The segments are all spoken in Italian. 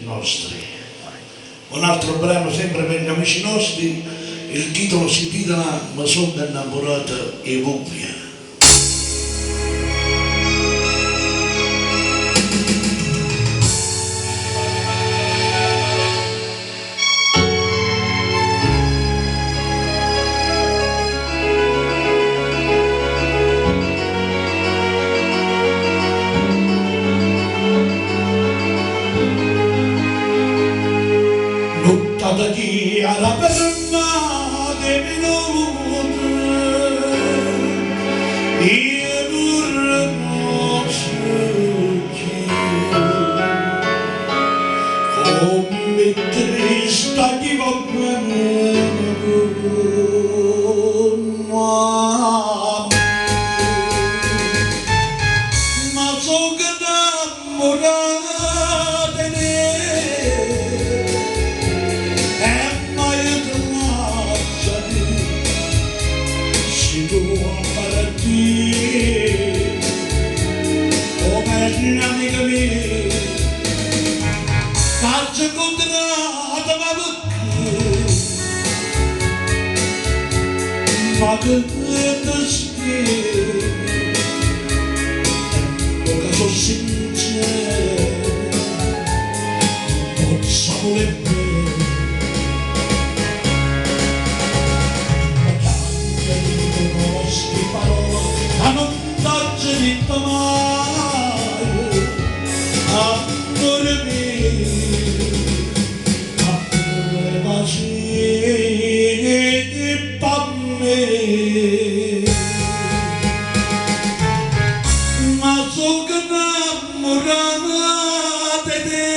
nostri. Un altro brano sempre per gli amici nostri, il titolo si intitola Ma sono innamorata e vubbia. Nottata chi alla fermata minuto io non so chi come trista chi va bene ma so che innamorata un'amica mia t'ha incontrata ma che ti spiego che sono sincero non so le bene ma tante di nostre parole a non darci detto mai amore mio, amore macini per me. Ma so che innamorata di te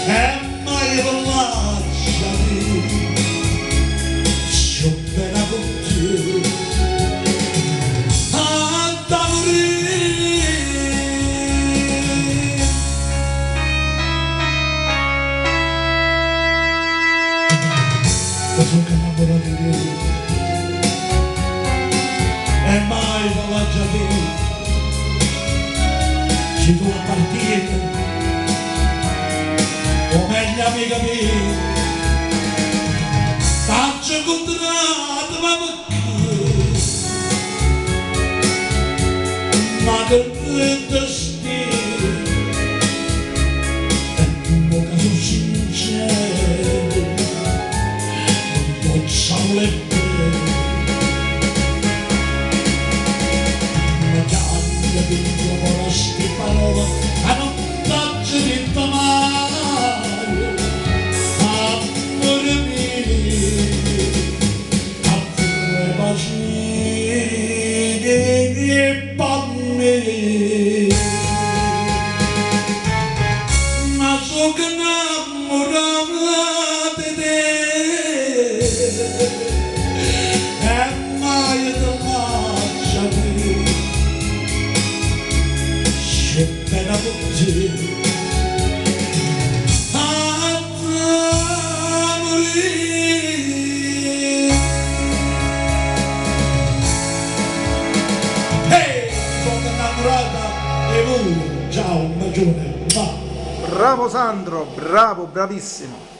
e mai non lasciami, sono bene con te. Sono innamorato di te e mai non lascia te se tu partita o meglio amica mia t'ho incontrato ma che destino e tu che sono sincero le bene ma cambia di conosci parole a non darci detto mai amore mio amore macini per me ma so che innamorata di te e mai non lasciami c'è pena con te a morire ehi sono innamorata e voi ciao un bacione Bravo Sandro, bravo, bravissimo.